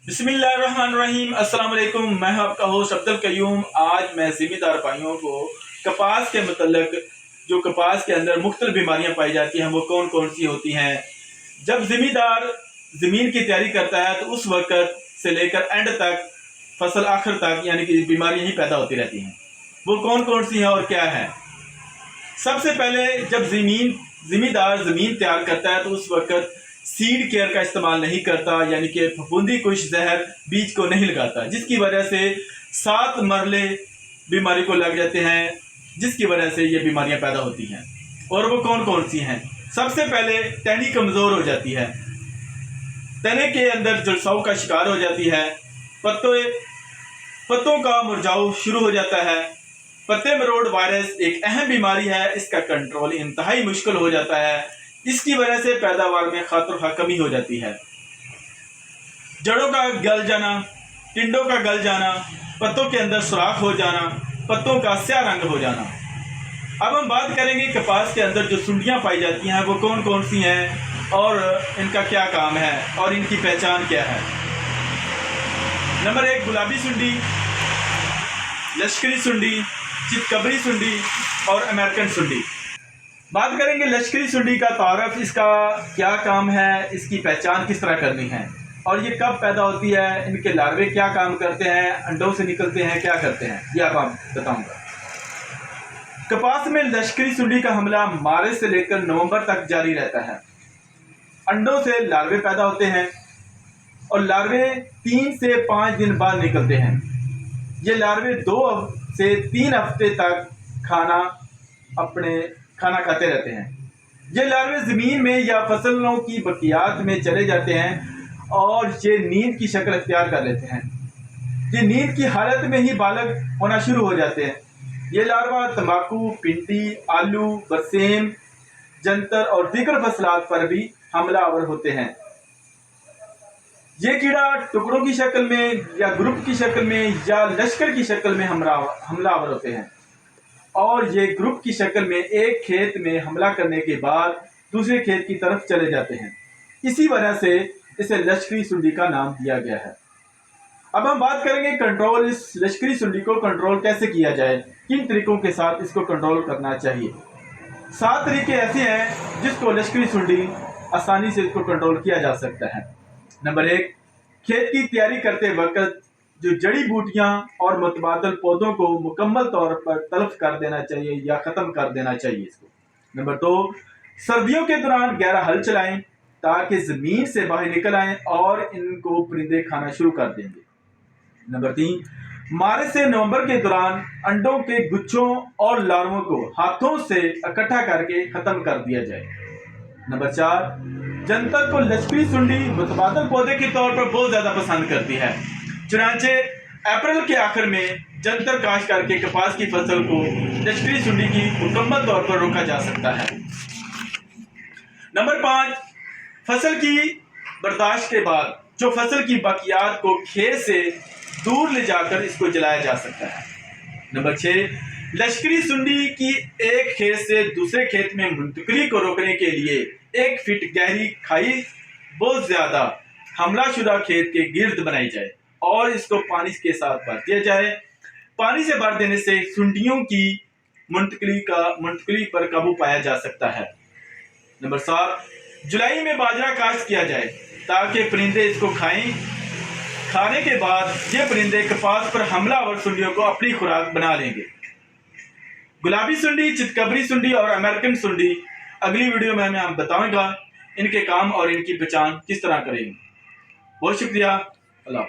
बिस्मिल्लाहिर्रहमानिर्रहीम। अस्सलाम वालेकुम। मैं आपका होस्ट अब्दुल कयूम। आज मैं ज़िम्मेदार भाइयों को कपास के मतलब जो कपास के अंदर मुख्तलिफ बीमारियां पाई जाती हैं वो कौन कौन सी होती हैं। जब ज़िम्मेदार ज़मीन की तैयारी करता है तो उस वक़्त से लेकर एंड तक फसल आखिर तक यानी कि बीमारियां ही पैदा होती रहती हैं। वो कौन कौन सी हैं और क्या है। सबसे पहले जब ज़िम्मेदार ज़मीन तैयार करता है तो उस वक़्त सीड केयर का इस्तेमाल नहीं करता, यानी कि फफूंदी कुश जहर बीज को नहीं लगाता, जिसकी वजह से 7 मरले बीमारी को लग जाते हैं, जिसकी वजह से ये बीमारियां पैदा होती हैं। और वो कौन कौन सी हैं। सबसे पहले टहनी कमज़ोर हो जाती है, तने के अंदर जलसाव का शिकार हो जाती है, पत्तों का मुरझाव शुरू हो जाता है। पत्ते मरोड़ वायरस एक अहम बीमारी है, इसका कंट्रोल इंतहाई मुश्किल हो जाता है, इसकी वजह से पैदावार में खातर कमी हो जाती है। जड़ों का गल जाना, टिंडों का गल जाना, पत्तों के अंदर सुराख हो जाना, पत्तों का स्या रंग हो जाना। अब हम बात करेंगे कपास के अंदर जो सुंडियां पाई जाती हैं वो कौन कौन सी हैं और इनका क्या काम है और इनकी पहचान क्या है। नंबर 1 गुलाबी सुंडी, लश्करी सुंडी, चितकबरी सुंडी और अमेरिकन सुंडी। बात करेंगे लश्करी सुंडी का तारफ, इसका क्या काम है, इसकी पहचान किस तरह करनी है और ये कब पैदा होती है, इनके लार्वे क्या काम करते हैं, अंडों से निकलते हैं, क्या करते हैं, ये आप बताऊंगा। कपास में लश्करी सुंडी का हमला मार्च से लेकर नवंबर तक जारी रहता है। अंडों से लार्वे पैदा होते हैं और लार्वे 3 से 5 दिन बाद निकलते हैं। ये लार्वे 2 से 3 हफ्ते तक खाना खाते रहते हैं। ये लार्वे ज़मीन में या फसलों की बकियात में चले जाते हैं और ये नींद की शक्ल अख्तियार कर लेते हैं। ये नींद की हालत में ही बालग होना शुरू हो जाते हैं। ये लार्वा तंबाकू, भिंडी, आलू, बरसेम, जंतर और दीगर फसलात पर भी हमलावर होते हैं। ये कीड़ा टुकड़ों की शक्ल में या ग्रुप की शक्ल में या लश्कर की शक्ल में हमलावर होते हैं और ये ग्रुप की शक्ल में एक खेत में हमला करने के बाद दूसरे खेत की तरफ चले जाते हैं। इसी वजह से इसे लश्करी सुंडी का नाम दिया गया है। अब हम बात करेंगे कंट्रोल, इस लश्करी सुंडी को कंट्रोल कैसे किया जाए, किन तरीकों के साथ इसको कंट्रोल करना चाहिए। 7 तरीके ऐसे हैं जिसको लश्करी सुंडी आसानी से इसको कंट्रोल किया जा सकता है। नंबर 1, खेत की तैयारी करते वक्त जो जड़ी बूटियां और मुतबादल पौधों को मुकम्मल तौर पर तलफ कर देना चाहिए या ख़त्म कर देना चाहिए इसको। नंबर 2, सर्दियों के दौरान गहरा हल चलाएं ताकि ज़मीन से बाहर निकल आएं और इनको परिंदे खाना शुरू कर देंगे। नंबर 3, मार्च से नवंबर के दौरान अंडों के गुच्छों और लार्वों को हाथों से इकट्ठा करके ख़त्म कर दिया जाए। नंबर 4, जंतर को लश्करी सुंडी मुतबादल पौधे के तौर पर बहुत ज़्यादा पसंद करती है, चुनांचे अप्रैल के आखिर में जंतर काश करके कपास की फसल को लश्करी सुंडी की मुकम्मल तौर पर रोका जा सकता है। नंबर 5, फसल की बर्दाश्त के बाद जो फसल की बाकियात को खेत से दूर ले जाकर इसको जलाया जा सकता है। नंबर 6, लश्करी सुंडी की एक खेत से दूसरे खेत में मुंतकिली को रोकने के लिए 1 फीट गहरी खाई बहुत ज्यादा हमलाशुदा खेत के गिर्द बनाई जाए और इसको पानी के साथ भर दिया जाए। पानी से भर देने से सुंडियों की मुंतकिली पर काबू पाया जा सकता है। नंबर 7, जुलाई में बाजरा काश्त किया जाए ताकि परिंदे इसको खाएं। खाने के बाद ये परिंदे कपास पर हमलावर सुंडियों को अपनी खुराक बना लेंगे। गुलाबी सुंडी, चितकबरी सुंडी और अमेरिकन सुंडी अगली वीडियो में मैं बताऊंगा इनके काम और इनकी पहचान किस तरह करेंगे। बहुत शुक्रिया। अल्लाह।